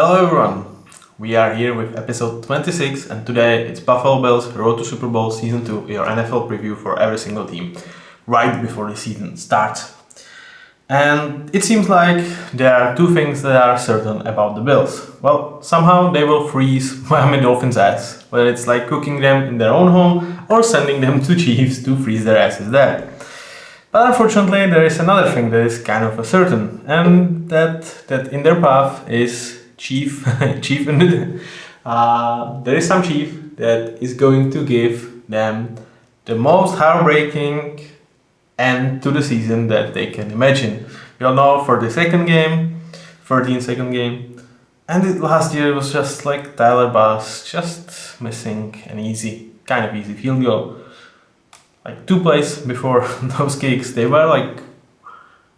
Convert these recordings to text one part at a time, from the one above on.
Hello everyone, we are here with episode 26 and today it's Buffalo Bills Road to Superbowl Season 2, your NFL preview for every single team, right before the season starts. And it seems like there are two things that are certain about the Bills. Well, somehow they will freeze Miami Dolphins' ass, whether it's like cooking them in their own home or sending them to Chiefs to freeze their asses there. But unfortunately, there is another thing that is kind of a certain, and that in their path is chief. There is some chief that is going to give them the most heartbreaking end to the season that they can imagine. We all know for the second game, 13-second game, and last year it was just like Tyler Bass just missing an kind of easy field goal. Like 2 plays before those kicks, they were like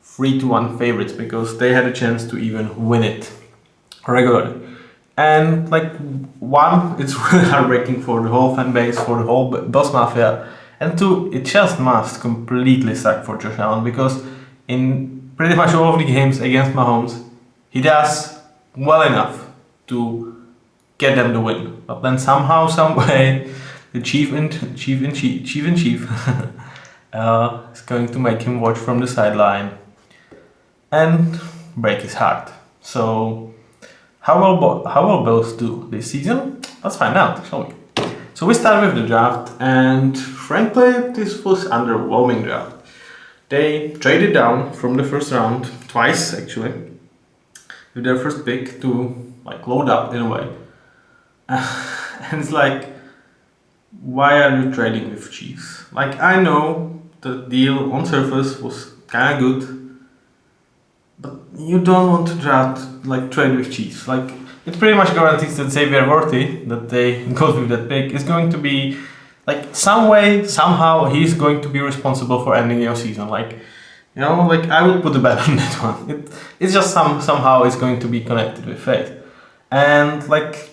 3-1 favorites because they had a chance to even win it regularly. And like one, it's really heartbreaking for the whole fan base, for the whole Bills Mafia. And two, it just must completely suck for Josh Allen because in pretty much all of the games against Mahomes, he does well enough to get them the win. But then somehow, some way, the chief in chief is going to make him watch from the sideline and break his heart. So how will Bills do this season? Let's find out, shall we? So we start with the draft, and frankly, this was underwhelming draft. They traded down from the first round twice, actually, with their first pick to like load up in a way. And it's like, why are you trading with Chiefs? Like, I know the deal on surface was kind of good, but you don't want to trade with Chiefs. Like, it pretty much guarantees that Xavier Worthy, that they go with that pick, is going to be like somehow he's going to be responsible for ending your season. Like, you know, like I would put a bet on that one. It's just somehow it's going to be connected with fate. And like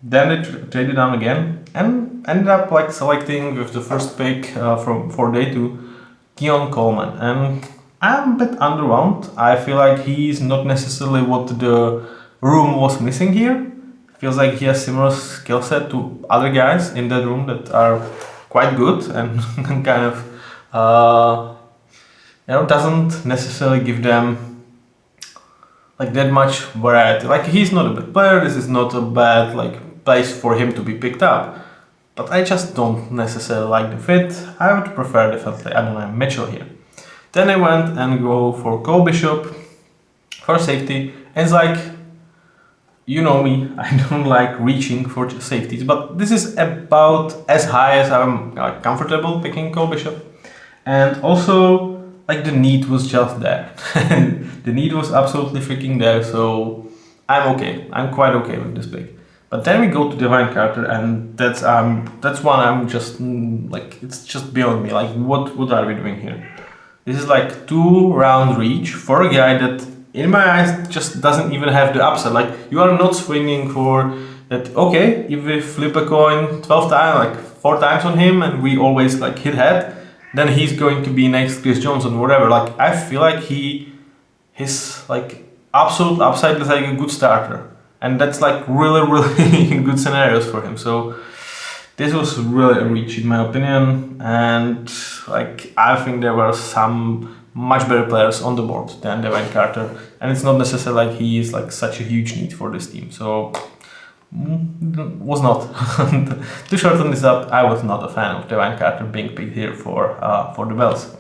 then they traded down again and ended up like selecting with the first pick for day 2, Keon Coleman. And I'm a bit underwhelmed. I feel like he's not necessarily what the room was missing here. Feels like he has similar skill set to other guys in that room that are quite good and kind of doesn't necessarily give them like that much variety. Like, he's not a bad player. This is not a bad like place for him to be picked up. But I just don't necessarily like the fit. I would prefer definitely Adonai Mitchell here. Then I went and go for Cole Bishop for safety. And it's like, you know me, I don't like reaching for safeties, but this is about as high as I'm comfortable picking Cole Bishop. And also, like, the need was just there. The need was absolutely freaking there, so I'm okay. I'm quite okay with this pick. But then we go to Devine Carter, and that's one I'm just like, it's just beyond me. Like, what are we doing here? This is like 2-round reach for a guy that, in my eyes, just doesn't even have the upside. Like, you are not swinging for that. Okay, if we flip a coin 12 times, like 4 times on him, and we always like hit head, then he's going to be next Chris Jones or whatever. Like, I feel like his like absolute upside is like a good starter, and that's like really good scenarios for him. So this was really a reach in my opinion, and like I think there were some much better players on the board than Devine Carter, and it's not necessarily like he is like such a huge need for this team. So was not to shorten this up. I was not a fan of Devine Carter being picked here for the Bills,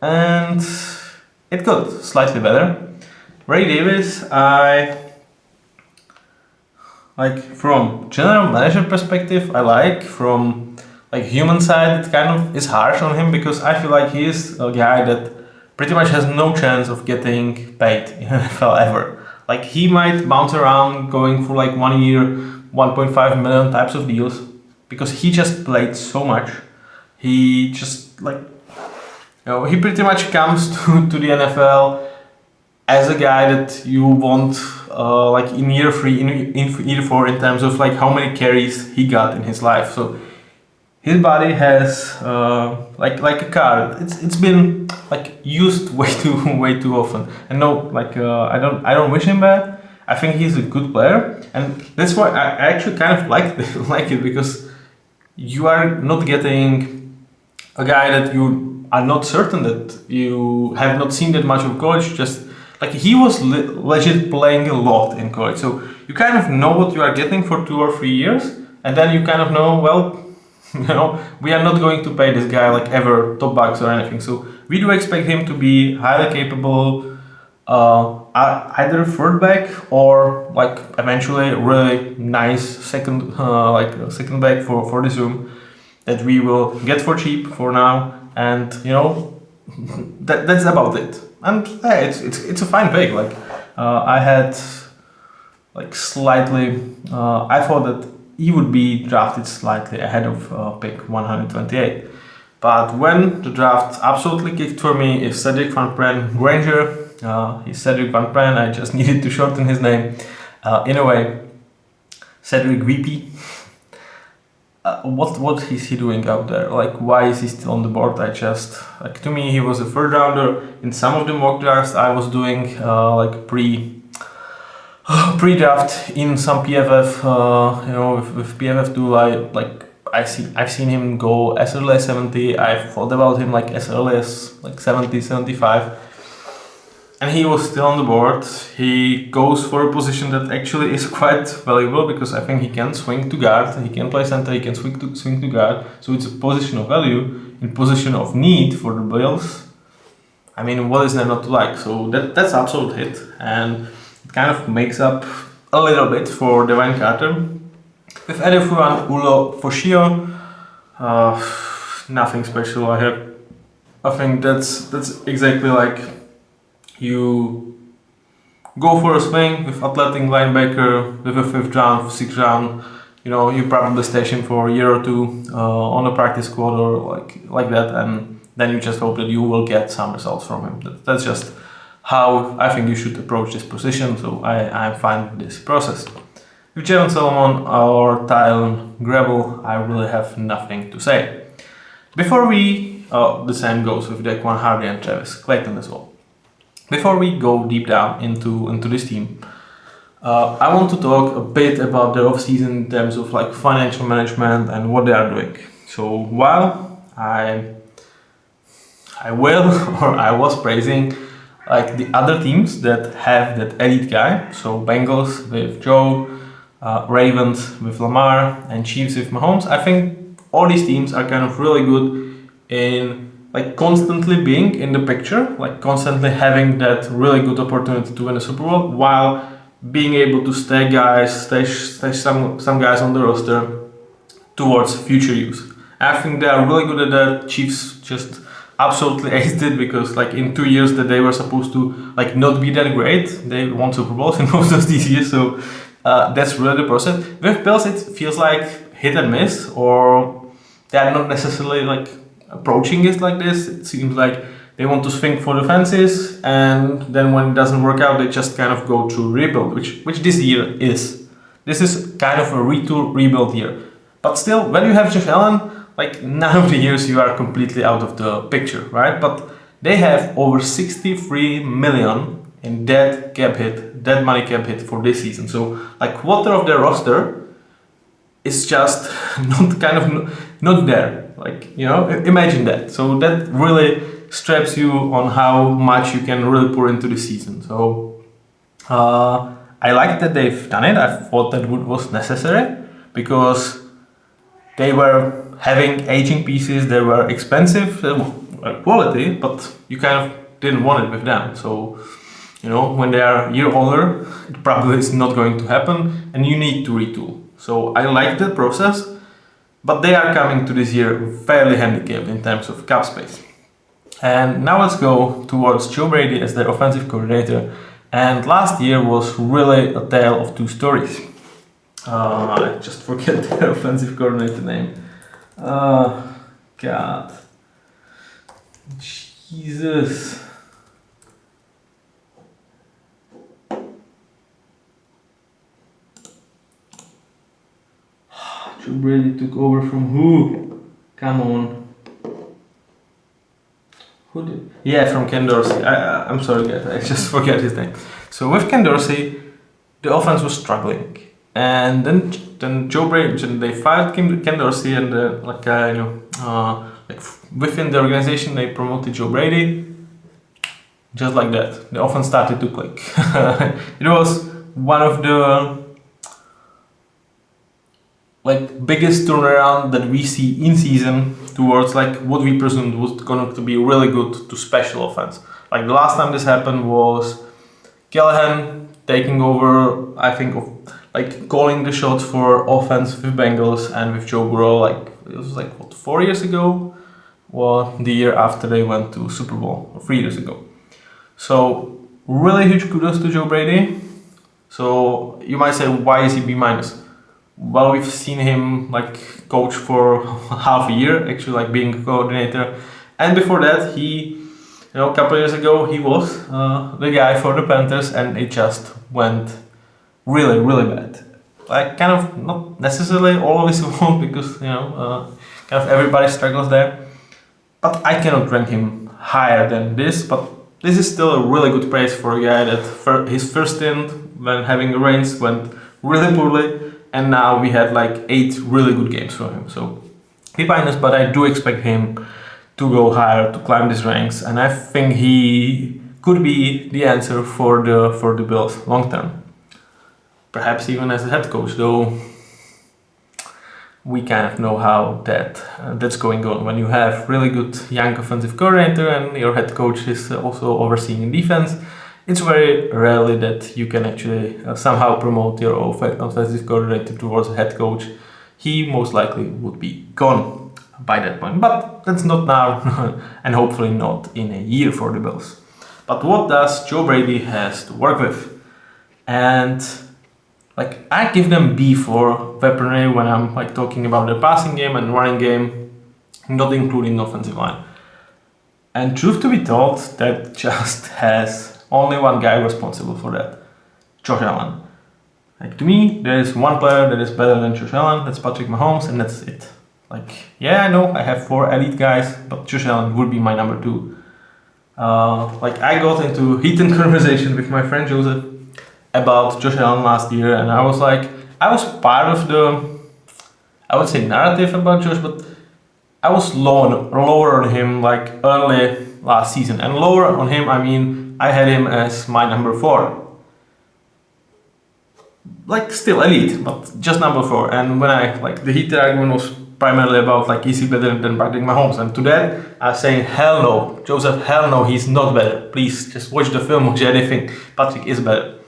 and it got slightly better. Ray Davis, I like from general manager perspective. I like from like human side, it kind of is harsh on him because I feel like he is a guy that pretty much has no chance of getting paid in NFL ever. Like, he might bounce around going for like 1 year, 1.5 million types of deals because he just played so much. He just like, he pretty much comes to the NFL as a guy that you want like in year 3, in year 4 in terms of like how many carries he got in his life. So his body has like a car. It's been like used way too often. And no, like I don't wish him bad. I think he's a good player, and that's why I actually kind of like it because you are not getting a guy that you are not certain that you have not seen that much of college. Just like he was legit playing a lot in college, so you kind of know what you are getting for 2 or 3 years, and then you kind of know, well, we are not going to pay this guy like ever top bucks or anything. So we do expect him to be highly capable, either third back or like eventually really nice second second back for this room that we will get for cheap for now, and that's about it. And yeah, it's a fine pick. Like I had like slightly, I thought that he would be drafted slightly ahead of pick 128. But when the draft absolutely kicked for me is Cedric Van Pren Granger. He's Cedric Van Pren. I just needed to shorten his name. In a way, Cedric VP. What is he doing out there? Like, why is he still on the board? To me, he was a third rounder in some of the mock drafts I was doing, like pre-draft in some PFF. With PFF2, I've seen him go as early as 70. I've thought about him like as early as like 70, 75. And he was still on the board. He goes for a position that actually is quite valuable because I think he can swing to guard, he can play center, he can swing to guard. So it's a position of value in position of need for the Bills. I mean, what is there not to like? So that's absolute hit, and it kind of makes up a little bit for Devine Carter. With Edefuan Ulo Foshio, nothing special here. I think that's exactly like you go for a swing with athletic linebacker with a 5th round, 6th round. You probably stash him for a year or two on the practice squad or like that, and then you just hope that you will get some results from him. That's just how I think you should approach this position. So I'm fine with this process. With Jalen Solomon or Tylen Grable, I really have nothing to say. Before the same goes with Daquan Hardy and Travis Clayton as well. Before we go deep down into this team, I want to talk a bit about the offseason in terms of like financial management and what they are doing. So while I will or I was praising like the other teams that have that elite guy, so Bengals with Joe, Ravens with Lamar, and Chiefs with Mahomes, I think all these teams are kind of really good in like constantly being in the picture, like constantly having that really good opportunity to win a Super Bowl while being able to stash some guys on the roster towards future use. I think they are really good at that. Chiefs just absolutely aced it because like in 2 years that they were supposed to like not be that great, they won Super Bowls in most of these years. So that's really the process. With Bills, it feels like hit and miss, or they are not necessarily like approaching it like this. It seems like they want to swing for the fences, and then when it doesn't work out, they just kind of go through rebuild, which this year is. This is kind of a retool rebuild year. But still, when you have Josh Allen, like none of the years you are completely out of the picture, right? But they have over 63 million in dead money cap hit for this season. So like quarter of their roster is just not there. Like, imagine that. So that really straps you on how much you can really pour into the season. So I like that they've done it. I thought that was necessary because they were having aging pieces. They were expensive, quality, but you kind of didn't want it with them. So, when they are a year older, it probably is not going to happen, and you need to retool. So I like that process. But they are coming to this year fairly handicapped in terms of cap space. And now let's go towards Joe Brady as their offensive coordinator. And last year was really a tale of two stories. I just forget their offensive coordinator name. God. Jesus. Joe Brady took over from who? Come on. Who did? Yeah, from Ken Dorsey. I'm sorry guys, I just forget his name. So with Ken Dorsey, the offense was struggling. And then Joe Brady, they fired Ken Dorsey, and within the organization they promoted Joe Brady. Just like that, the offense started to click. It was one of the biggest turnaround that we see in season towards what we presumed was going to be really good to special offense. Like the last time this happened was Callahan taking over, I think, of calling the shots for offense with Bengals and with Joe Burrow. It was 4 years ago, or the year after they went to Super Bowl, or 3 years ago. So really huge kudos to Joe Brady. So you might say, why is he B-? Well, we've seen him coach for half a year, actually being a coordinator, and before that a couple years ago he was the guy for the Panthers, and it just went really, really bad. Kind of not necessarily all of his fault, because kind of everybody struggles there, but I cannot rank him higher than this. But this is still a really good praise for a guy that his first stint when having the reins went really poorly. And now we had 8 really good games from him. So B-, but I do expect him to go higher, to climb these ranks, and I think he could be the answer for the Bills long term. Perhaps even as a head coach, though we kind of know how that's going on. When you have really good young offensive coordinator and your head coach is also overseeing defense, it's very rarely that you can actually somehow promote your offensive coordinator towards a head coach. He most likely would be gone by that point, but that's not now and hopefully not in a year for the Bills. But what does Joe Brady has to work with? And I give them B for weaponry when I'm talking about the passing game and running game, not including the offensive line. And truth to be told, that just has only one guy responsible for that, Josh Allen. To me, there is one player that is better than Josh Allen, that's Patrick Mahomes, and that's it. I know I have 4 elite guys, but Josh Allen would be my number 2. I got into heated conversation with my friend Joseph about Josh Allen last year, and I was part of the, I would say, narrative about Josh, but I was lower on him early last season. And lower on him, I mean, I had him as my number 4. Still elite, but just number 4. And when the heated argument was primarily about is he better than Patrick Mahomes, and to that I was saying, hell no, Joseph, hell no, he's not better. Please just watch the film, watch anything. Patrick is better.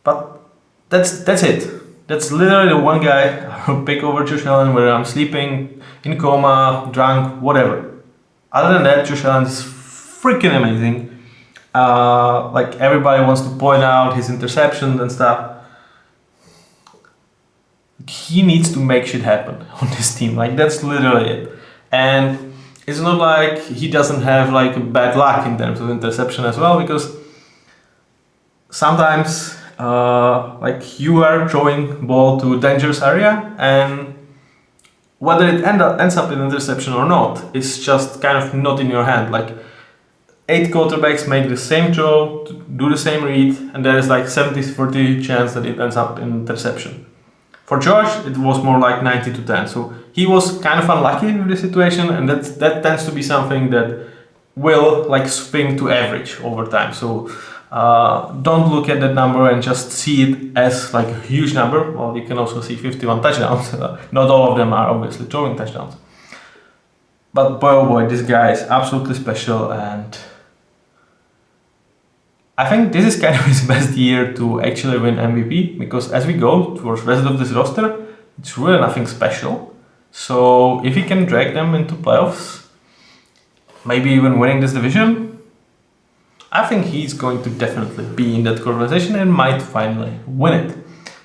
But that's it. That's literally the one guy I'll pick over Josh Allen, whether I'm sleeping, in coma, drunk, whatever. Other than that, Josh Allen is freaking amazing. Everybody wants to point out his interceptions and stuff. He needs to make shit happen on this team. That's literally it. And it's not like he doesn't have bad luck in terms of interception as well, because sometimes you are throwing ball to dangerous area, and whether it ends up in interception or not is just kind of not in your hand. 8 quarterbacks make the same throw, do the same read, and there is 70-40 chance that it ends up in interception. For Josh, it was more 90-10. So he was kind of unlucky with the situation, and that tends to be something that will swing to average over time. So don't look at that number and just see it as a huge number. Well, you can also see 51 touchdowns. Not all of them are obviously throwing touchdowns. But boy oh boy, this guy is absolutely special, and I think this is kind of his best year to actually win MVP, because as we go towards the rest of this roster, it's really nothing special. So if he can drag them into playoffs, maybe even winning this division, I think he's going to definitely be in that conversation and might finally win it.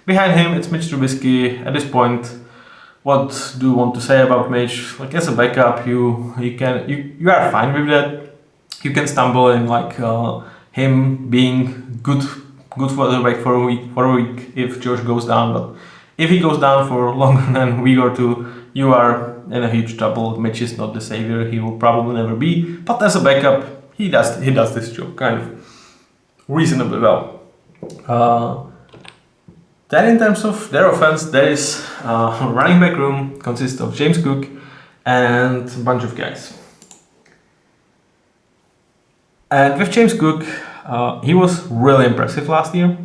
Behind him, it's Mitch Trubisky. At this point, what do you want to say about Mitch? As a backup, you are fine with that. You can stumble in him being good quarterback for a week if Josh goes down, but if he goes down for longer than a week or 2, you are in a huge trouble. Mitch is not the savior, he will probably never be, but as a backup, he does this job kind of reasonably well. Uh, then in terms of their offense, there is running back room consists of James Cook and a bunch of guys. And with James Cook, he was really impressive last year.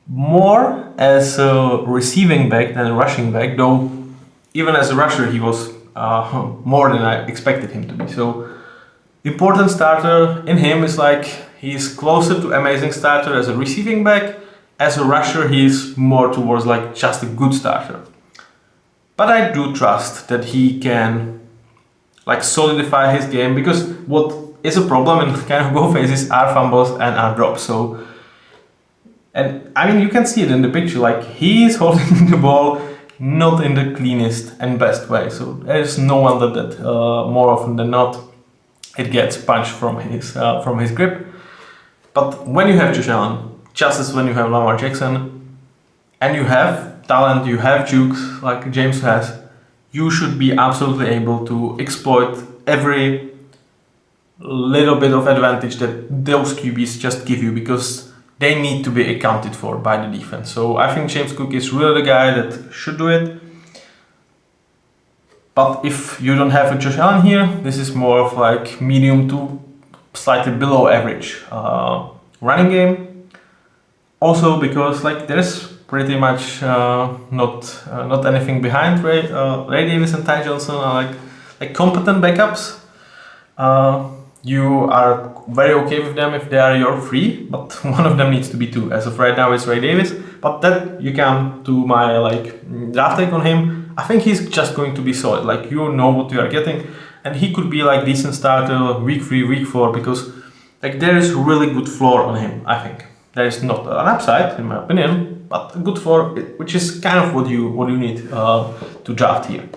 More as a receiving back than a rushing back, though even as a rusher he was more than I expected him to be. So important starter in him is like he's closer to amazing starter as a receiving back. As a rusher he's more towards like just a good starter. But I do trust that he can like solidify his game, because what is a problem in kind of both phases are fumbles and are drops. So, and I mean you can see it in the picture, like he's holding the ball not in the cleanest and best way. So there's no wonder that more often than not it gets punched from his grip. But when you have Josh Allen, just as when you have Lamar Jackson, and you have talent, you have jukes like James has, you should be absolutely able to exploit every little bit of advantage that those QBs just give you, because they need to be accounted for by the defense. So I think James Cook is really the guy that should do it. But if you don't have a Josh Allen here, this is more of like medium to slightly below average running game. Also because like there's pretty much not anything behind Ray Davis and Ty Johnson are like competent backups. You are very okay with them if they are your three, but one of them needs to be two. As of right now, it's Ray Davis. But that you come to my like draft take on him. I think he's just going to be solid. Like you know what you are getting, and he could be like decent starter week 3, week 4, because like there is really good floor on him. I think there is not an upside in my opinion, but a good floor, which is kind of what you need to draft here.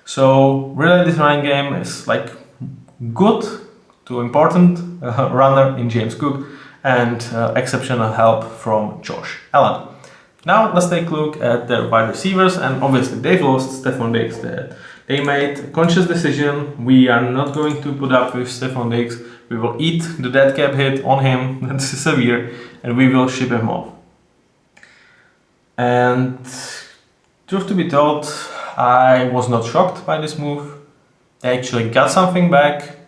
So really, this running game is like good to important runner in James Cook and exceptional help from Josh Allen. Now let's take a look at their wide receivers, and obviously they've lost Stephon Diggs. They made a conscious decision. We are not going to put up with Stephon Diggs. We will eat the dead cap hit on him, that's severe, and we will ship him off. And truth to be told, I was not shocked by this move. They actually got something back.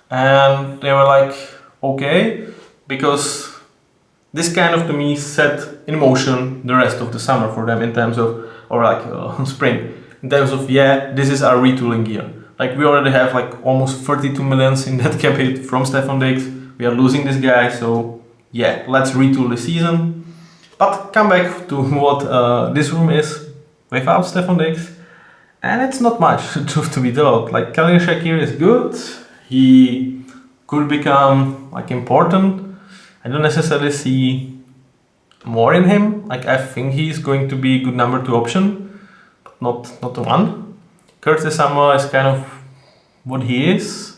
And they were like, okay, because this kind of to me set in motion the rest of the summer for them in terms of, or like spring, in terms of, yeah, this is our retooling year. Like we already have like almost 32 millions in that cap hit from Stephon Diggs. We are losing this guy, so yeah, let's retool the season. But come back to what this room is without Stephon Diggs, and it's not much, truth to be told. Like Khalil Shakir is good. He could become like important. I don't necessarily see more in him. Like I think he's going to be a good number 2 option, but not the one. Curtis Samuel is kind of what he is.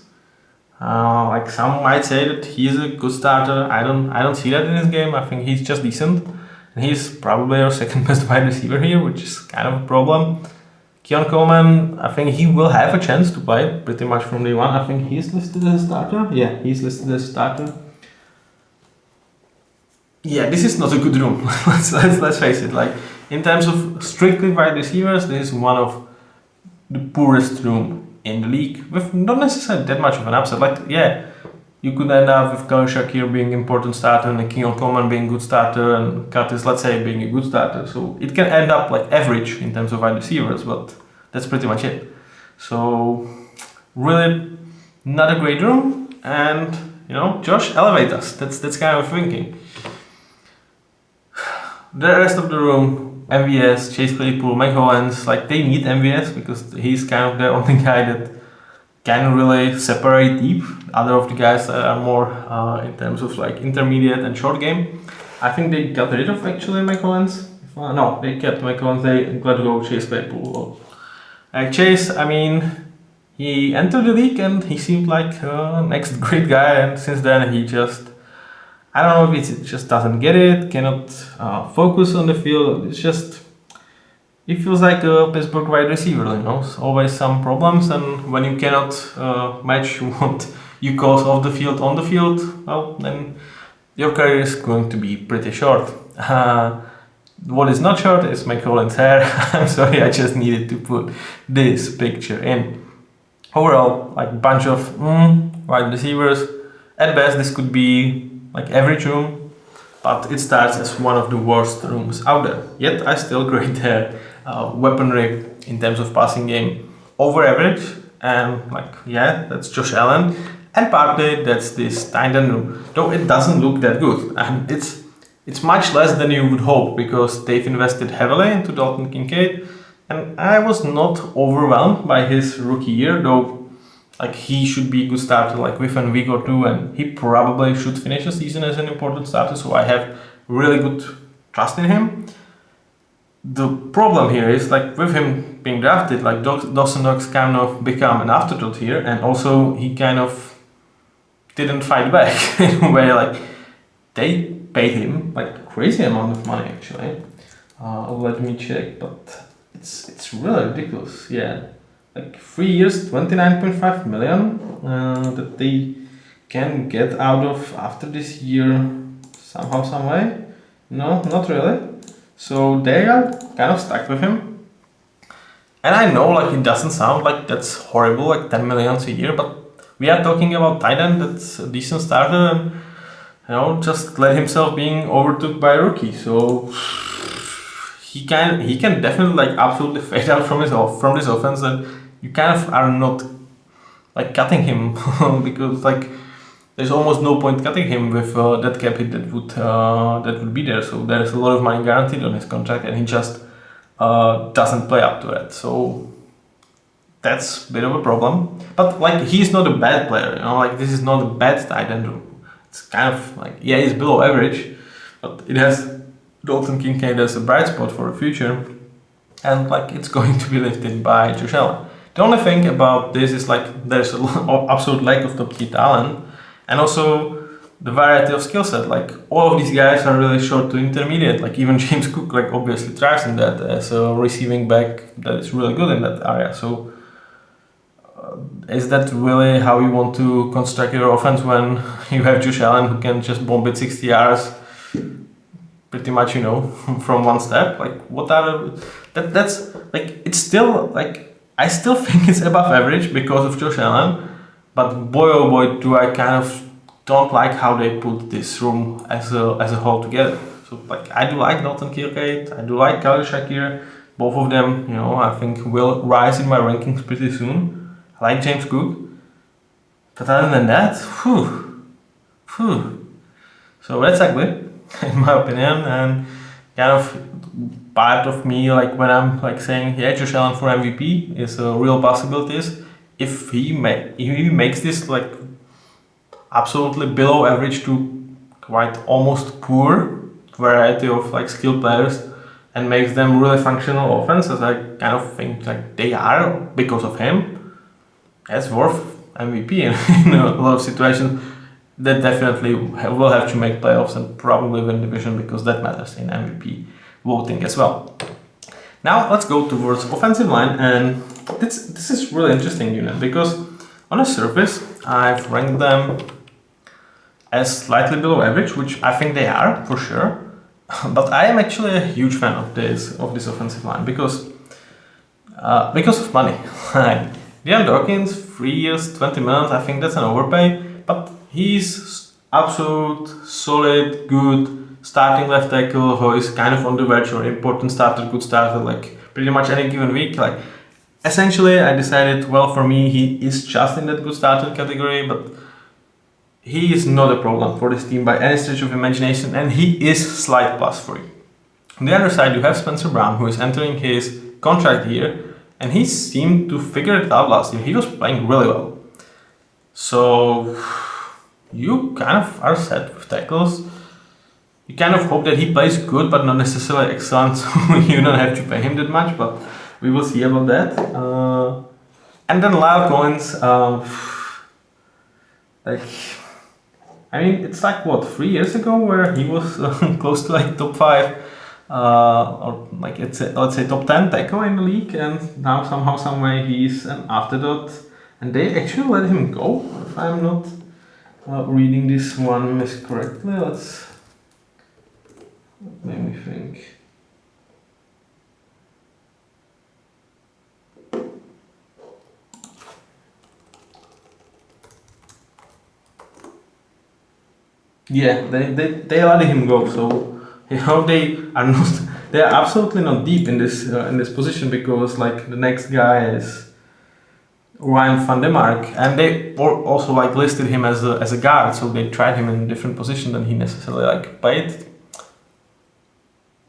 Like some might say that he's a good starter. I don't see that in his game. I think he's just decent, and he's probably our second best wide receiver here, which is kind of a problem. Keon Coleman, I think he will have a chance to play pretty much from day one. I think he's listed as a starter. Yeah, he's listed as a starter. Yeah, this is not a good room. let's face it. Like in terms of strictly wide receivers, this is one of the poorest room in the league, with not necessarily that much of an upside. Like yeah, you could end up with Khalil Shakir being important starter and Keon Coleman being good starter and Curtis, let's say, being a good starter. So it can end up like average in terms of wide receivers, but that's pretty much it. So really not a great room, and you know, Josh, elevate us. That's kind of thinking. The rest of the room, MVS, Chase Claypool, Mike Hollins, like they need MVS because he's kind of the only guy that can really separate deep. Other of the guys that are more in terms of like intermediate and short game. I think they got rid of actually Mike Hollins. No, they kept Mike Hollins. They let go Chase Claypool. Chase, I mean, he entered the league and he seemed like next great guy, and since then he just, I don't know if it just doesn't get it, cannot focus on the field. It's just, it feels like a Pittsburgh wide receiver, you know. It's always some problems, and when you cannot match what you cause off the field on the field, well, then your career is going to be pretty short. What is not short is McCollin's hair. I'm sorry, I just needed to put this picture in. Overall, like bunch of wide receivers. At best, this could be like average room, but it starts as one of the worst rooms out there. Yet I still grade their weaponry in terms of passing game over average, and like yeah, that's Josh Allen, and partly that's this tight end room. Though it doesn't look that good, and it's much less than you would hope because they've invested heavily into Dalton Kincaid, and I was not overwhelmed by his rookie year, though like he should be a good starter like within a week or two, and he probably should finish the season as an important starter, so I have really good trust in him. The problem here is like with him being drafted, like Dawson Knox kind of become an afterthought here, and also he kind of didn't fight back in a way. Like they paid him like crazy amount of money actually. Let me check, but it's really ridiculous. Yeah, like 3 years, 29.5 million that they can get out of after this year somehow, some way. No, not really. So they are kind of stuck with him. And I know like it doesn't sound like that's horrible, like 10 millions a year, but we are talking about tight end that's a decent starter and just let himself being overtook by a rookie. So he can definitely like absolutely fade out from this offense, and you kind of are not like cutting him because like there's almost no point cutting him with that cap hit that would be there. So there's a lot of money guaranteed on his contract, and he just doesn't play up to it. So that's a bit of a problem. But like he's not a bad player, like this is not a bad tight end. It's kind of like yeah, he's below average, but it has Dalton Kincaid as a bright spot for the future, and like it's going to be lifted by Josh Allen. The only thing about this is like there's an absolute lack of top tier talent, and also the variety of skill set. Like all of these guys are really short to intermediate. Like even James Cook, like obviously thrives in that as a receiving back that is really good in that area. So is that really how you want to construct your offense when you have Josh Allen who can just bomb it 60 yards pretty much, from one step? Like what are that's like it's still like I still think it's above average because of Josh Allen, but boy oh boy do I kind of don't like how they put this room as a whole together. So like I do like Dalton Kincaid, I do like Khalil Shakir, both of them, I think will rise in my rankings pretty soon. I like James Cook, but other than that, so that's ugly, in my opinion, and kind of part of me, like when I'm like saying, yeah, Josh Allen for MVP is a real possibilities. If he makes this like absolutely below average to quite almost poor variety of like skilled players and makes them really functional offense, as I kind of think like they are because of him, that's worth MVP in a lot of situations. That definitely will have to make playoffs and probably win division because that matters in MVP voting as well. Now let's go towards offensive line, and this is really interesting unit because on the surface I've ranked them as slightly below average, which I think they are for sure. But I am actually a huge fan of this offensive line because of money. Deion Dawkins, 3 years, 20 million. I think that's an overpay, but he's absolute, solid, good starting left tackle who is kind of on the verge or important starter, good starter, like pretty much any given week. Like essentially, I decided, well, for me, he is just in that good starter category, but he is not a problem for this team by any stretch of imagination, and he is slight plus for you. On the other side, you have Spencer Brown, who is entering his contract year, and he seemed to figure it out last year. He was playing really well. So you kind of are set with tackles. You kind of hope that he plays good, but not necessarily excellent, so you don't have to pay him that much, but we will see about that. And then Lyle Collins, it's like what, 3 years ago where he was close to like top 5 or like let's say top 10 tackle in the league, and now somehow, some way he's an afterthought, and they actually let him go, if I'm not reading this one miss correctly. Let me think. Yeah, they let him go. So they are absolutely not deep in this position, because like the next guy is Ryan van der Mark, and they also like listed him as a guard, so they tried him in a different position than he necessarily like played,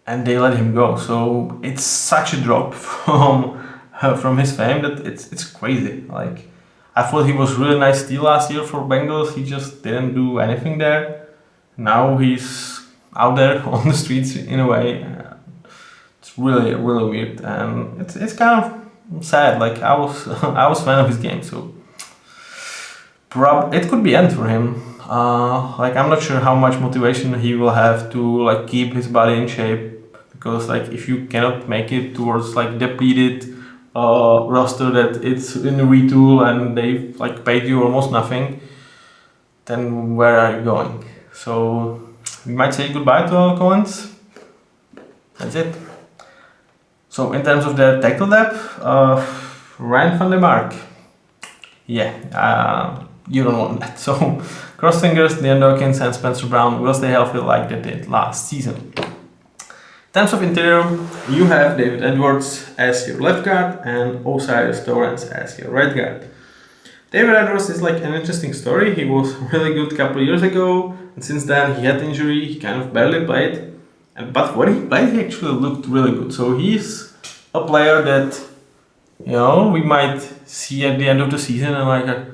and they let him go. So it's such a drop from his fame that it's crazy. Like, I thought he was really nice steal last year for Bengals. He just didn't do anything there. Now he's out there on the streets in a way. It's really weird, and it's kind of sad. Like, I was I was fan of his game, so it could be end for him. Like, I'm not sure how much motivation he will have to like keep his body in shape, because like if you cannot make it towards like depleted roster that it's in a retool and they've like paid you almost nothing, then where are you going? So we might say goodbye to our Coens. That's it. So in terms of the tackle depth, Ryan van der Mark, yeah, you don't want that. So cross fingers, Deion Dawkins and Spencer Brown will stay healthy like they did last season. In terms of interior, you have David Edwards as your left guard and Osiris Torrance as your right guard. David Edwards is like an interesting story. He was really good a couple of years ago, and since then he had injury, he kind of barely played. But when he played, he actually looked really good. So he's a player that, you know, we might see at the end of the season and like,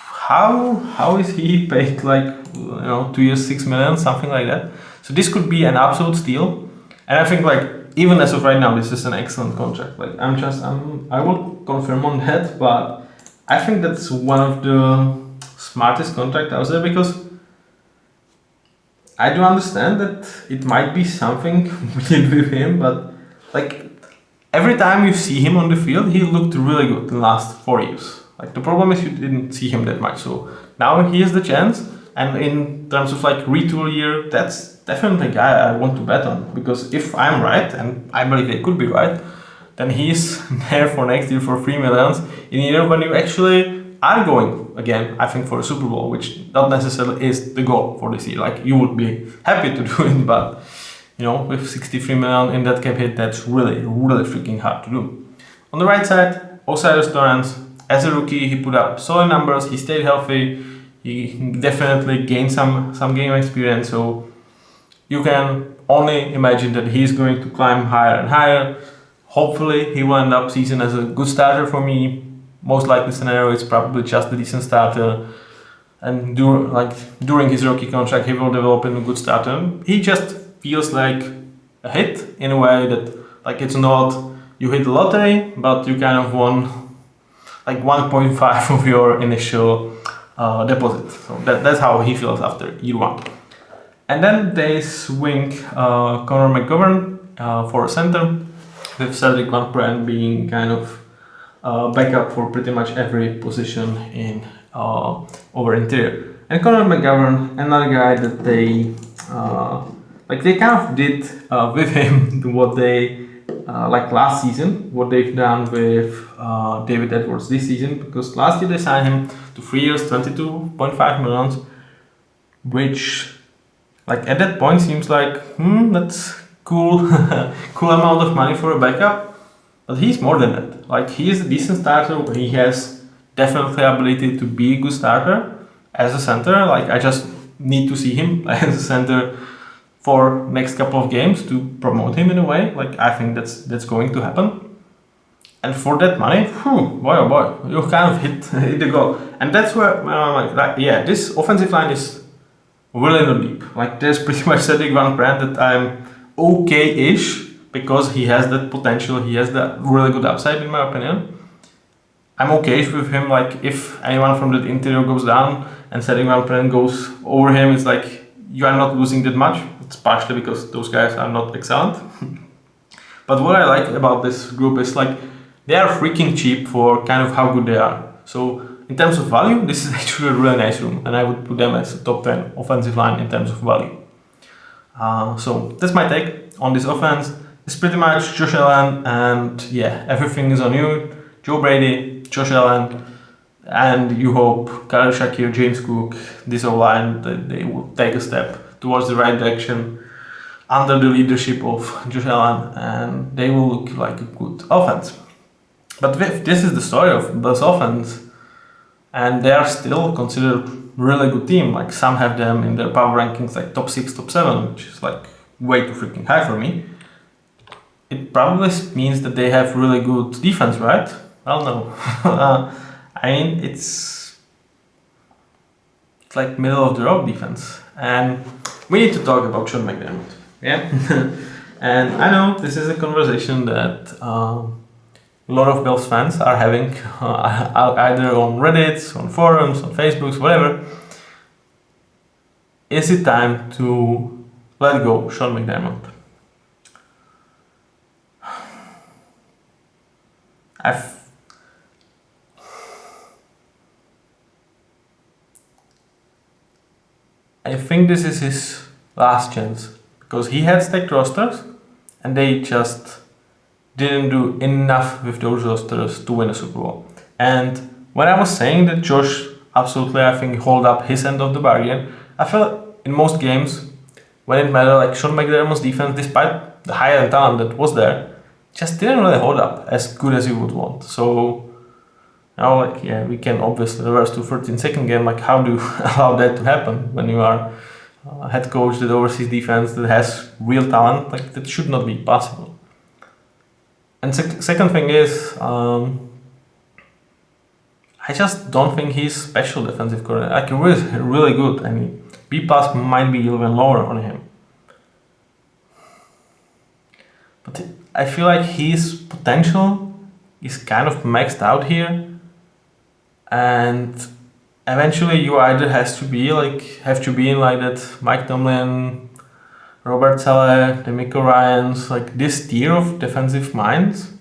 how is he paid like, you know, 2 years, 6 million, something like that. So this could be an absolute steal. And I think like, even as of right now, this is an excellent contract. Like, I will confirm on that, but I think that's one of the smartest contracts out there, because I do understand that it might be something we did with him, but like every time you see him on the field, he looked really good in the last 4 years. Like, the problem is you didn't see him that much. So now he has the chance, and in terms of like retool year, that's definitely a guy I want to bet on, because if I'm right, and I believe they could be right, then he's there for next year for 3 million in a year when you actually are going again, I think, for a Super Bowl, which not necessarily is the goal for this year. Like, you would be happy to do it, but you know, with 63 million in that cap hit, that's really freaking hard to do. On the right side, Osiris Torrance, as a rookie, he put up solid numbers, he stayed healthy, he definitely gained some game experience, so you can only imagine that he's going to climb higher and higher. Hopefully he will end up season as a good starter for me. Most likely scenario is probably just a decent starter, and during his rookie contract he will develop into a good starter. He just feels like a hit in a way that, like, it's not you hit the lottery, but you kind of won like 1.5 of your initial deposit. So that's how he feels after year one. And then they swing Connor McGovern for a center, with Cedric Van Pran being kind of backup for pretty much every position in over interior. And Connor McGovern, another guy that they kind of did with him what they like last season, what they've done with David Edwards this season, because last year they signed him to 3 years, 22.5 million, which, like, at that point seems like that's cool amount of money for a backup, but he's more than that. Like, he is a decent starter. He has definitely ability to be a good starter as a center. Like, I just need to see him as a center for next couple of games to promote him in a way. Like, I think that's going to happen. And for that money, boy oh boy, you kind of hit the goal. And that's where this offensive line is really not deep. Like, there's pretty much Cedric Van Pran that I'm okay-ish, because he has that potential, he has that really good upside in my opinion. I'm okay with him. Like, if anyone from that interior goes down and Cedric Van Pran goes over him, it's like you are not losing that much. It's partially because those guys are not excellent. But what I like about this group is, like, they are freaking cheap for kind of how good they are. So in terms of value, this is actually a really nice room, and I would put them as a top 10 offensive line in terms of value. So that's my take on this offense. It's pretty much Josh Allen, and yeah, everything is on you. Joe Brady, Josh Allen, and you hope Khalil Shakir, James Cook, this O-line, that they will take a step towards the right direction under the leadership of Josh Allen, and they will look like a good offense. But this is the story of Bills offense, and they are still considered really good team. Like some have them in their power rankings like top 6, top 7, which is like way too freaking high for me. It probably means that they have really good defense, right? Well, no. I mean, it's like middle of the road defense, and we need to talk about Sean McDermott. Yeah, and I know this is a conversation that a lot of Bills fans are having either on Reddit, on forums, on Facebook, whatever. Is it time to let go Sean McDermott? I think this is his last chance, because he had stacked rosters and they just didn't do enough with those rosters to win a Super Bowl. And when I was saying that Josh absolutely, I think, hold up his end of the bargain, I felt in most games when it mattered, like Sean McDermott's defense, despite the high-end talent that was there, just didn't really hold up as good as you would want. So now, like, yeah, we can obviously reverse to 13-second game. Like, how do you allow that to happen when you are a head coach that oversees defense that has real talent? Like, that should not be possible. And second thing is, I just don't think he's special defensive coordinator. Like, he is really good. I mean, B+ might be even lower on him. But I feel like his potential is kind of maxed out here. And eventually you either have to be in like that Mike Tomlin, Robert Saleh, DeMeco Ryans, like this tier of defensive minds,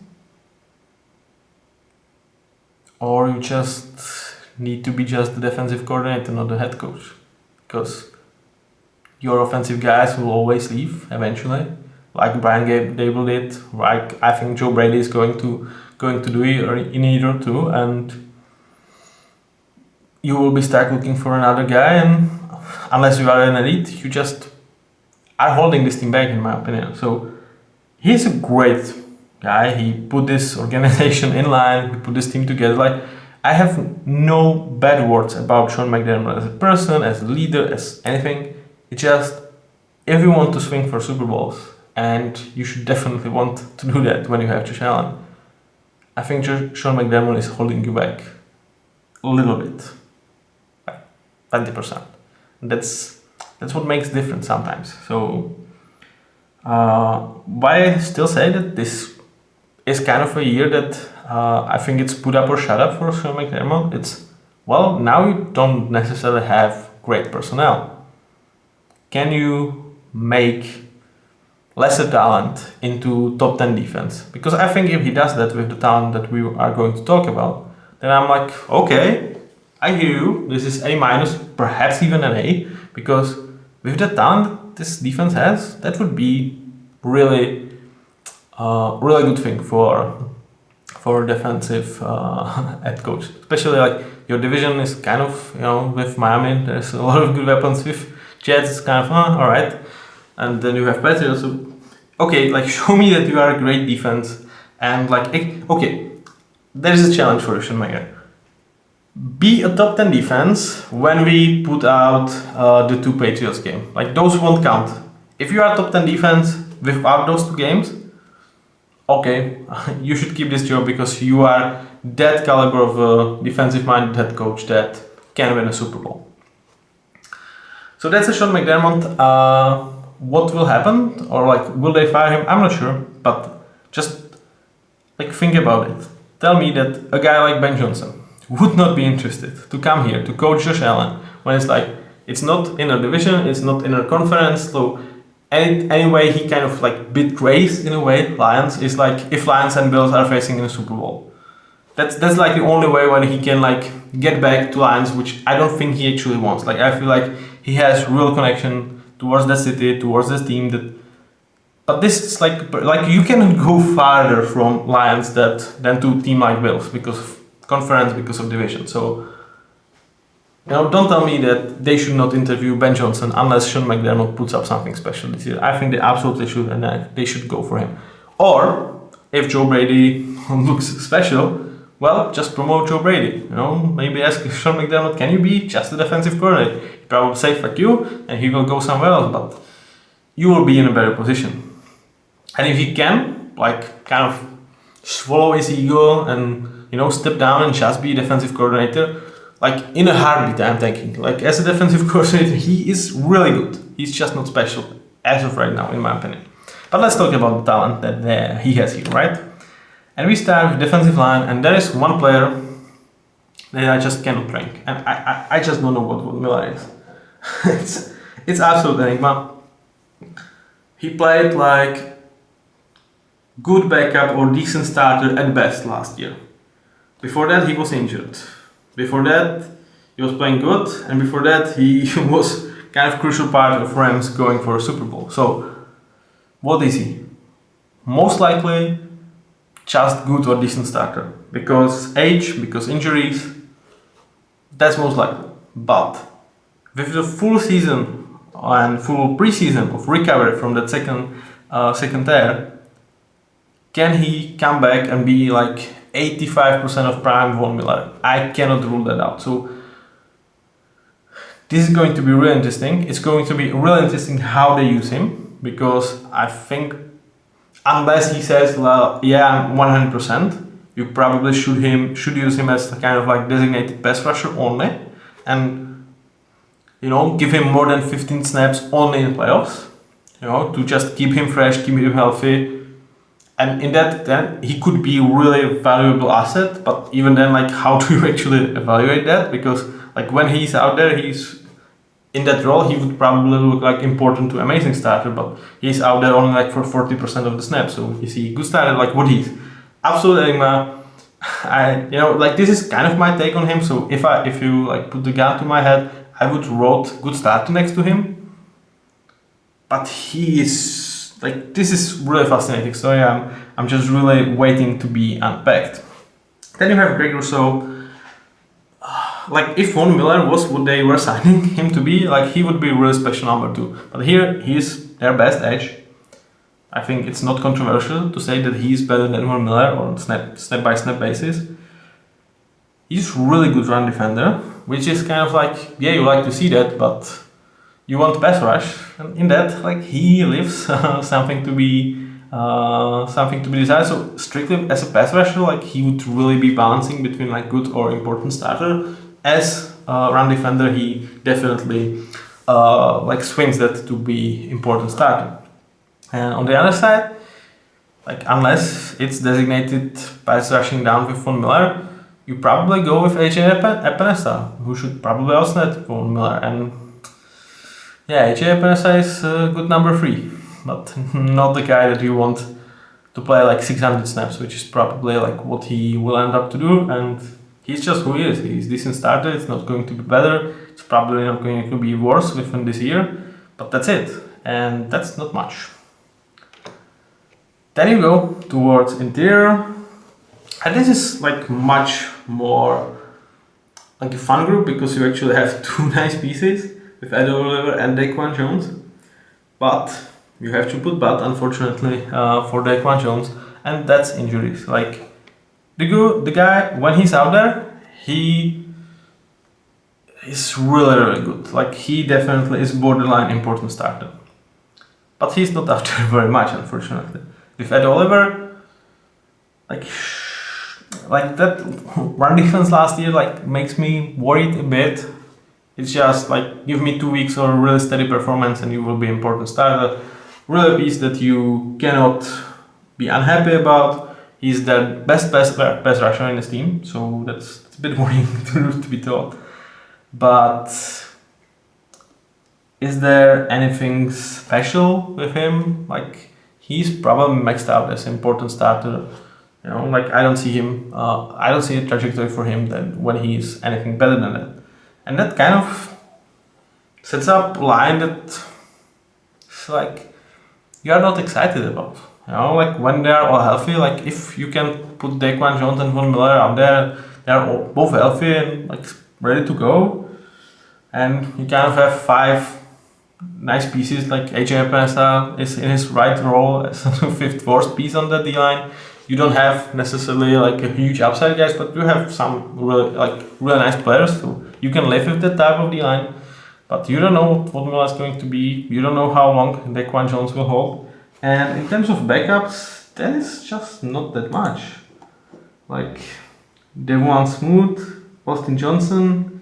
or you just need to be just the defensive coordinator, not the head coach, because your offensive guys will always leave eventually, like Brian Dable did. Like I think Joe Brady is going to do it in either two, and you will be stuck looking for another guy, and unless you are an elite, you just are holding this team back, in my opinion. So he's a great guy. He put this organization in line. He put this team together. Like, I have no bad words about Sean McDermott as a person, as a leader, as anything. It's just, if you want to swing for Super Bowls, and you should definitely want to do that when you have Josh Allen, I think Sean McDermott is holding you back a little bit. 20%. That's what makes difference sometimes. So why I still say that this is kind of a year that I think it's put up or shut up for Sean McDermott. It's, well, now you don't necessarily have great personnel. Can you make lesser talent into top 10 defense? Because I think if he does that with the talent that we are going to talk about, then I'm like, okay, I hear you. This is A-, perhaps even an A, because with the talent this defense has, that would be really good thing for defensive head coach. Especially like your division is kind of, with Miami, there's a lot of good weapons. With Jets, it's kind of all right, and then you have Patriots. So, okay, like show me that you are a great defense, and like okay, there is a challenge for you, Sean McDermott. Be a top 10 defense when we put out the 2 Patriots game. Like, those won't count. If you are top 10 defense without those 2 games, okay, you should keep this job because you are that caliber of a defensive-minded head coach that can win a Super Bowl. So that's a Sean McDermott. What will happen? Or like, will they fire him? I'm not sure, but just like think about it. Tell me that a guy like Ben Johnson would not be interested to come here to coach Josh Allen when it's like, it's not in a division, it's not in a conference. So anyway, he kind of like betrays in a way Lions. Is like if Lions and Bills are facing in a Super Bowl, that's like the only way when he can like get back to Lions, which I don't think he actually wants. Like I feel like he has real connection towards the city, towards the team. But this is like you cannot go farther from Lions than to a team like Bills because of conference, because of division. So don't tell me that they should not interview Ben Johnson unless Sean McDermott puts up something special this year. I think they absolutely should, and they should go for him. Or if Joe Brady looks special, well, just promote Joe Brady. Maybe ask Sean McDermott, can you be just a defensive coordinator? He probably say fuck you, and he will go somewhere else. But you will be in a better position. And if he can, like, kind of swallow his ego and step down and just be a defensive coordinator, like in a heartbeat, I'm thinking. Like as a defensive coordinator, he is really good. He's just not special as of right now, in my opinion. But let's talk about the talent that he has here, right? And we start with defensive line, and there is one player that I just cannot rank, and I just don't know what Von Miller is. it's absolute enigma. He played like good backup or decent starter at best last year. Before that, he was injured. Before that, he was playing good, and before that, he was kind of crucial part of Rams going for a Super Bowl. So, what is he? Most likely, just good or decent starter. Because age, because injuries, that's most likely. But with the full season and full preseason of recovery from that second tear, can he come back and be like 85% of prime Von Miller? I cannot rule that out. So this is going to be really interesting. It's going to be really interesting how they use him, because I think unless he says, well, yeah, I'm 100%, you probably should use him as a kind of like designated pass rusher only, and give him more than 15 snaps only in playoffs, to just keep him fresh, keep him healthy. And in that, then he could be a really valuable asset. But even then, like, how do you actually evaluate that? Because like when he's out there, he's in that role, he would probably look like important to amazing starter, but he's out there only like for 40% of the snaps. So is he good starter? Like what he's absolute enigma. This is kind of my take on him. So if you like put the gun to my head, I would wrote good starter next to him. But he is like, this is really fascinating. So yeah, I'm just really waiting to be unpacked. Then you have Greg Rousseau. Like if Von Miller was what they were signing him to be, like he would be a really special number 2. But here he's their best edge. I think it's not controversial to say that he's better than Von Miller on snap by snap basis. He's really good run defender, which is kind of like, yeah, you like to see that, but you want pass rush, and in that, like he leaves something to be desired. So strictly as a pass rusher, like he would really be balancing between like good or important starter. As a run defender, he definitely like swings that to be important starter. And on the other side, like unless it's designated pass rushing down with Von Miller, you probably go with AJ Epinesa, who should probably outsnap Von Miller. And yeah, AJ Epinesa is good number 3, but not the guy that you want to play like 600 snaps, which is probably like what he will end up to do. And he's just who he is. He's a decent starter. It's not going to be better. It's probably not going to be worse within this year, but that's it. And that's not much. Then you go towards interior. And this is like much more like a fun group because you actually have 2 nice pieces with Ed Oliver and Daquan Jones. But you have to put but unfortunately for Daquan Jones, and that's injuries. Like the guy, when he's out there, he is really good. Like he definitely is borderline important starter. But he's not out there very much, unfortunately. With Ed Oliver, like that run defense last year like makes me worried a bit. It's just like give me 2 weeks of really steady performance and you will be important starter. Really a piece that you cannot be unhappy about. He's the best pass rusher in this team, so that's a bit worrying to be told. But is there anything special with him? Like he's probably maxed out as important starter You know, like I don't see him. I don't see a trajectory for him that when he is anything better than that, and that kind of sets up a line that it's like you are not excited about. You know, like when they are all healthy, like if you can put Daquan Jones and Von Miller out there, they are all, both healthy and like ready to go, and you kind of have five nice pieces like AJ Epinesa is in his right role as a fifth, fourth piece on the D line. You don't have necessarily like a huge upside guys, but you have some really nice players, so you can live with that type of D line. But you don't know what Miller is going to be. You don't know how long Daquan Jones will hold. And in terms of backups, that is just not that much. Like Devon Smoot, Austin Johnson,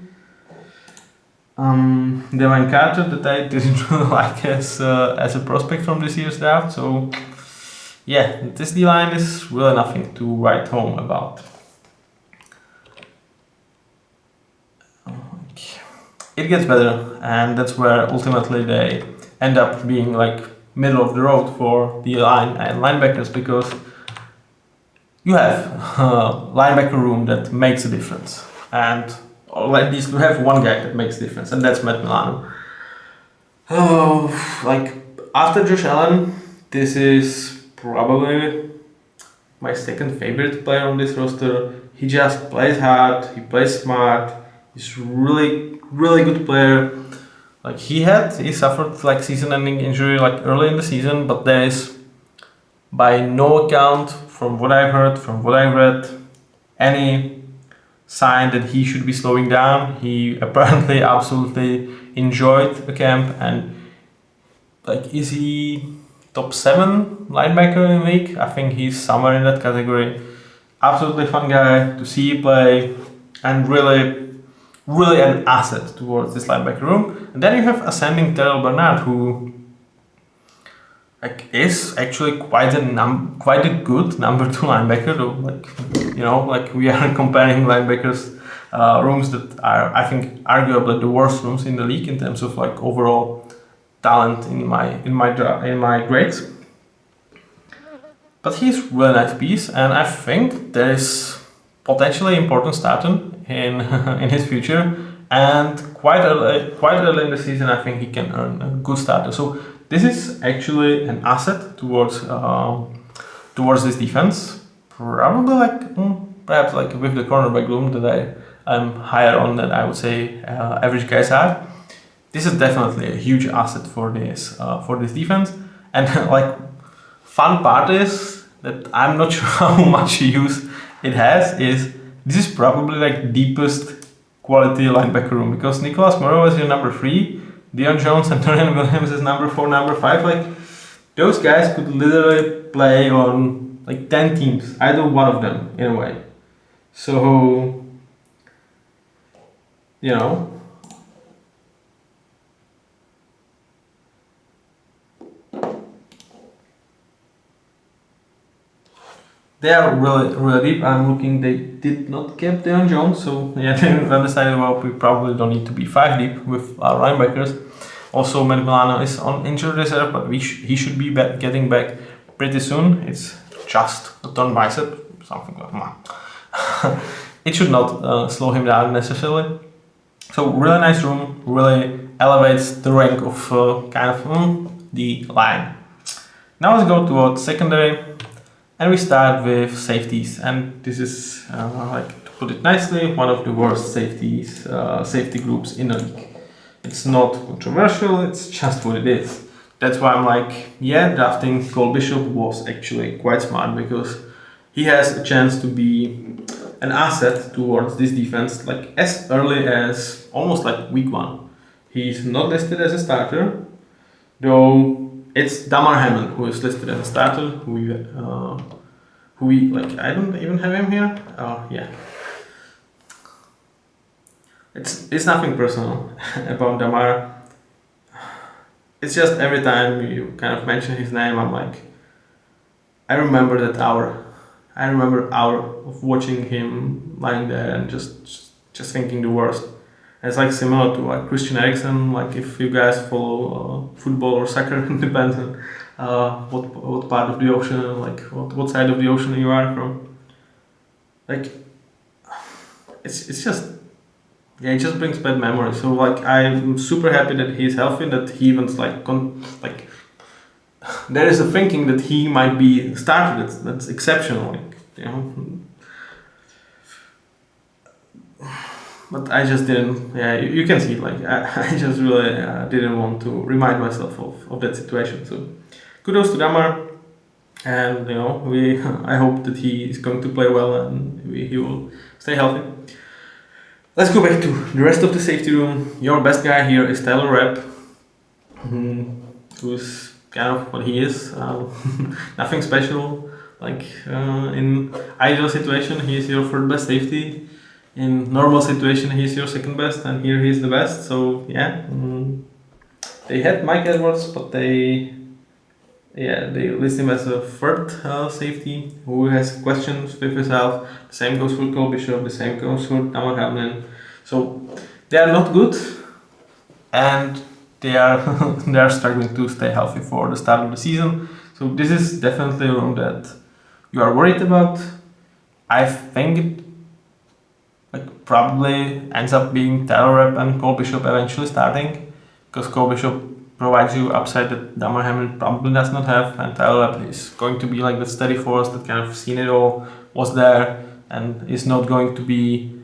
Devin Carter that I didn't really like as a prospect from this year's draft. So yeah, this D line is really nothing to write home about. It gets better, and that's where ultimately they end up being like middle of the road for the line and linebackers, because you have a linebacker room that makes a difference, and or at least you have one guy that makes a difference, and that's Matt Milano. Oh, like after Josh Allen, this is probably my second favorite player on this roster. He just plays hard, he plays smart, he's really good player. Like he suffered like season-ending injury like early in the season, but there is by no account, from what I've heard, from what I've read, any sign that he should be slowing down. He apparently absolutely enjoyed the camp, and like is he top 7 linebacker in the league? I think he's somewhere in that category. Absolutely fun guy to see play, and really an asset towards this linebacker room. And then you have ascending Terrell Bernard, who like is actually quite a good number 2 linebacker. Though, like you know, like we are comparing linebackers rooms that are, I think, arguably the worst rooms in the league in terms of like overall talent in my grades. But he's a really nice piece, and I think there is potentially important starter in in his future. And quite early in the season, I think he can earn a good starter. So this is actually an asset towards this defense. Probably perhaps like with the cornerback room that I'm higher on than I would say average guys are. This is definitely a huge asset for this defense. And like fun part is that I'm not sure how much use it has. Is this is probably like deepest quality linebacker room, because Nicholas Morrow is your number 3, Deion Jones and Dorian Williams is number 4, number 5. Like those guys could literally play on like 10 teams, either one of them in a way. So you know, they are really deep. I'm looking, they did not keep Deion Jones, so yeah, they decided, well, we probably don't need to be 5 deep with our linebackers. Also, Matt Milano is on injured reserve, but he should be getting back pretty soon. It's just a torn bicep, something like that. It should not slow him down necessarily. So really nice room, really elevates the rank of the line. Now let's go to secondary. And we start with safeties, and this is, like to put it nicely, one of the worst safety groups in the league. It's not controversial, it's just what it is. That's why I'm like, yeah, drafting Cole Bishop was actually quite smart, because he has a chance to be an asset towards this defense, like as early as almost like week 1. He's not listed as a starter, though. It's Damar Hamlin who is listed as a starter, who we like. I don't even have him here. Oh yeah. It's nothing personal about Damar. It's just every time you kind of mention his name, I'm like, I remember that hour. I remember an hour of watching him lying there and just thinking the worst. It's like similar to like Christian Eriksen. Like if you guys follow football or soccer, it depends on what part of the ocean, like what side of the ocean you are from. like it's just yeah, it just brings bad memories. So like I'm super happy that he's healthy, that he even's like there is a thinking that he might be started. That's exceptional, like, you know. But I just didn't. Yeah, you can see, like I just really didn't want to remind myself of that situation. So kudos to Damar, and you know we. I hope that he is going to play well and he will stay healthy. Let's go back to the rest of the safety room. Your best guy here is Tyler Rapp, who's kind of what he is. Nothing special. Like in ideal situation, he is your third best safety. In normal situation, he's your second best, and here he's the best. So yeah, they had Mike Edwards, but they list him as a third safety who has questions with his health. The same goes for Cole Bishop. The same goes for Damar Hamlin. So they are not good, and they are they are struggling to stay healthy for the start of the season. So this is definitely a room that you are worried about. I think it probably ends up being Tyler Rapp and Cole Bishop eventually starting, because Cole Bishop provides you upside that Damar Hamlin probably does not have, and Tyler Rapp is going to be like the steady force that kind of seen it all, was there, and is not going to be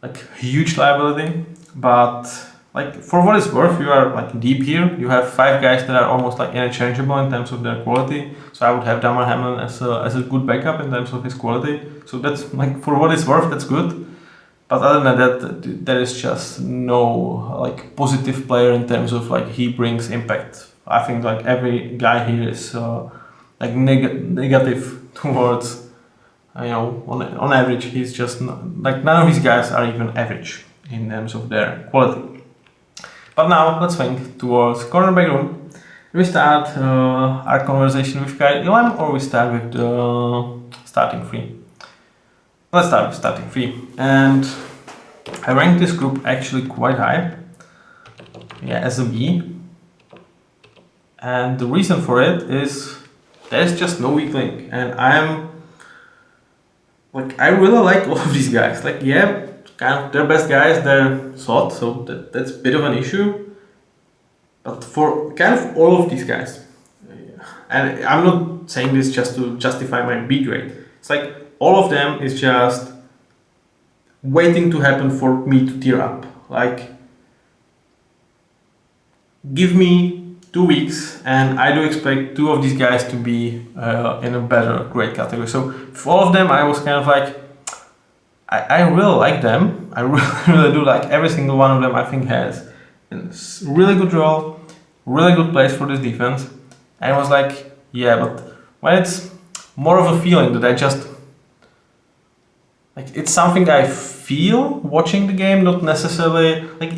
like a huge liability. But like for what it's worth, you are like deep here. You have 5 guys that are almost like interchangeable in terms of their quality. So I would have Damar Hamlin as a good backup in terms of his quality. So that's like for what it's worth, that's good. But other than that, there is just no like positive player in terms of like he brings impact. I think like every guy here is like negative towards, you know, on average he's just like none of these guys are even average in terms of their quality. But now let's think towards cornerback room. We start our conversation with Kyle Elam, or we start with the starting 3. Let's start with starting 3, and I ranked this group actually quite high, yeah, as a B, and the reason for it is there's just no weak link, and I really like all of these guys. Like, yeah, kind of they're best guys, they're slot, so that's a bit of an issue, but for kind of all of these guys, and I'm not saying this just to justify my B grade, it's like all of them is just waiting to happen for me to tear up. Like, give me 2 weeks and I do expect 2 of these guys to be in a better grade category. So for all of them, I was kind of like, I really like them. I really do like every single one of them. I think has a really good role, really good place for this defense. And I was like, yeah, but when it's more of a feeling that I just like, it's something I feel watching the game, not necessarily like,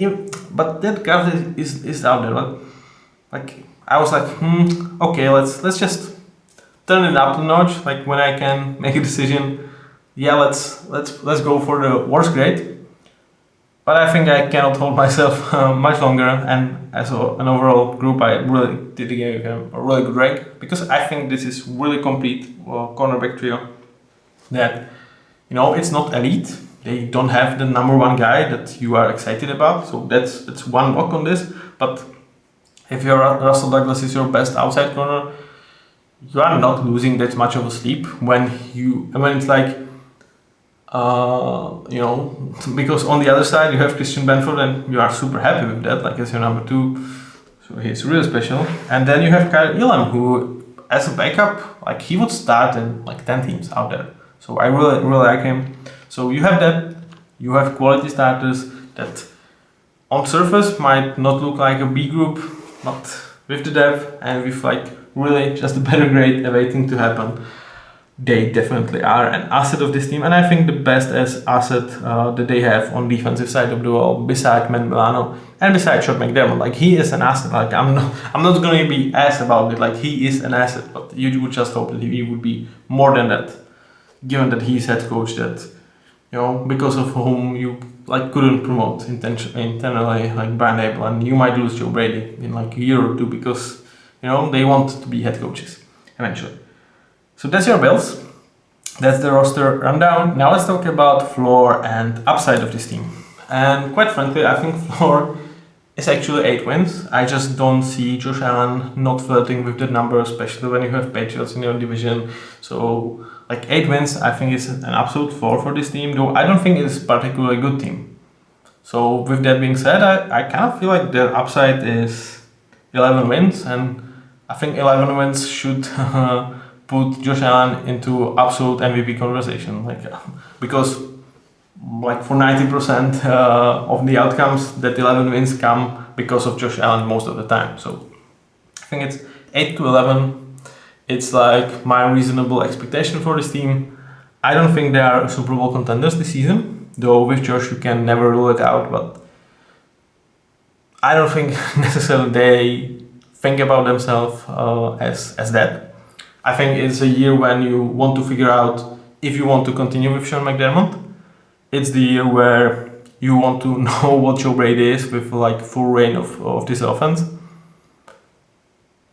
but that graph is out there. Like I was like, okay, let's just turn it up a notch. Like when I can make a decision, yeah, let's go for the worst grade. But I think I cannot hold myself much longer. And as an overall group, I really did give him a really good rank, because I think this is really complete cornerback trio. That, you know, it's not elite. They don't have the number 1 guy that you are excited about. So that's one block on this. But if your Russell Douglas is your best outside corner, you are not losing that much of a sleep when it's like, you know, because on the other side you have Christian Benford and you are super happy with that, like as your number 2. So he's really special. And then you have Kyle Elam, who as a backup, like he would start in like 10 teams out there. So I really like him. So you have that, you have quality starters that on surface might not look like a B group, but with the depth and with like really just a better grade awaiting to happen, they definitely are an asset of this team. And I think the best asset that they have on defensive side of the ball, beside Matt Milano and besides Sean McDermott, like he is an asset. Like I'm not going to be asked about it. Like he is an asset, but you would just hope that he would be more than that, given that he's head coach that, you know, because of whom you like couldn't promote internally like Brian Abel, and you might lose Joe Brady in like a year or 2 because, you know, they want to be head coaches eventually. So that's your Bills. That's the roster rundown. Now let's talk about floor and upside of this team. And quite frankly, I think floor is actually 8 wins. I just don't see Josh Allen not flirting with that number, especially when you have Patriots in your division. So, like 8 wins, I think is an absolute floor for this team, though I don't think it's a particularly good team. So, with that being said, I kind of feel like their upside is 11 wins, and I think 11 wins should put Josh Allen into absolute MVP conversation. Because like for 90% of the outcomes, that 11 wins come because of Josh Allen most of the time. So I think it's 8 to 11. It's like my reasonable expectation for this team. I don't think they are Super Bowl contenders this season, though with Josh you can never rule it out, but I don't think necessarily they think about themselves as that. I think it's a year when you want to figure out if you want to continue with Sean McDermott. It's the year where you want to know what Joe Brady is with like full reign of this offense.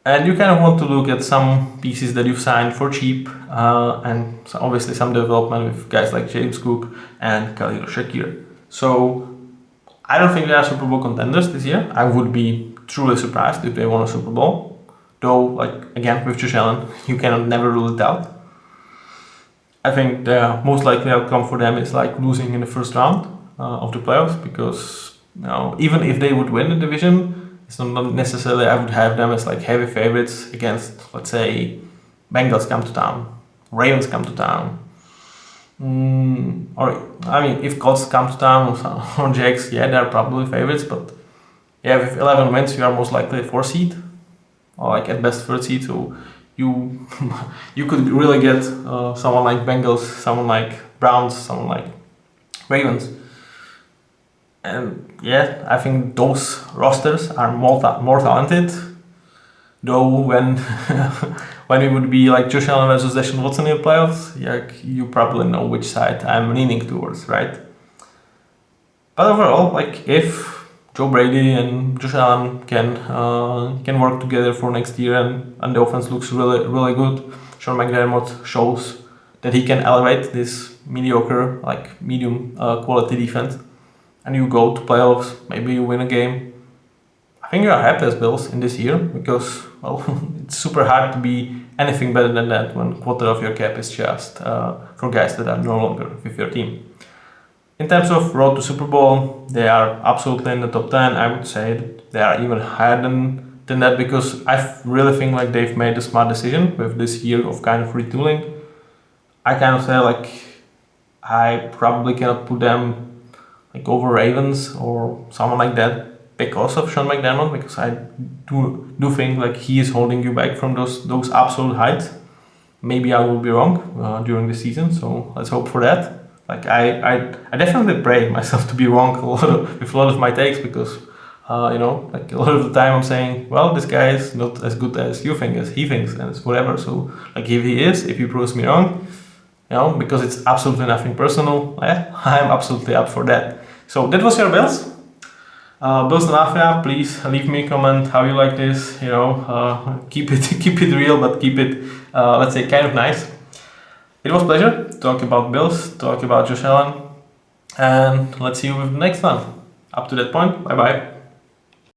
And you kind of want to look at some pieces that you've signed for cheap and obviously some development with guys like James Cook and Khalil Shakir. So I don't think they are Super Bowl contenders this year. I would be truly surprised if they won a Super Bowl. Though, like again, with Josh Allen, you cannot never rule it out. I think the most likely outcome for them is like losing in the first round of the playoffs, because even if they would win the division, it's not necessarily I would have them as like heavy favorites against, let's say, Bengals come to town, Ravens come to town, or I mean, if Colts come to town or Jags, yeah, they're probably favorites, but yeah, with 11 wins, you are most likely a 4 seed, or like at best 3rd seed, so you you could really get someone like Bengals, someone like Browns, someone like Ravens. And yeah, I think those rosters are more talented. Though when when it would be like Josh Allen versus Deshaun Watson in the playoffs, yeah, you probably know which side I'm leaning towards, right? But overall, like if Joe Brady and Josh Allen can work together for next year, and the offense looks really good. Sean McDermott shows that he can elevate this mediocre, like medium quality defense, and you go to playoffs. Maybe you win a game. I think you are happy as Bills in this year, because well, it's super hard to be anything better than that when quarter of your cap is just for guys that are no longer with your team. In terms of road to Super Bowl, they are absolutely in the top 10. I would say they are even higher than that, because I really think like they've made a smart decision with this year of kind of retooling. I kind of say like I probably cannot put them like over Ravens or someone like that because of Sean McDermott, because I do think like he is holding you back from those absolute heights. Maybe I will be wrong during the season, so let's hope for that. Like I definitely pray myself to be wrong with a lot of my takes, because like a lot of the time I'm saying, well, this guy is not as good as you think, as he thinks, and it's whatever. So like if he proves me wrong, because it's absolutely nothing personal, I'm absolutely up for that. So that was your Bills. Bills Mafia, please leave me a comment how you like this. Keep it real, but keep it let's say kind of nice. It was a pleasure to talk about Bills, talk about Josh Allen, and let's see you with the next one. Up to that point, bye bye.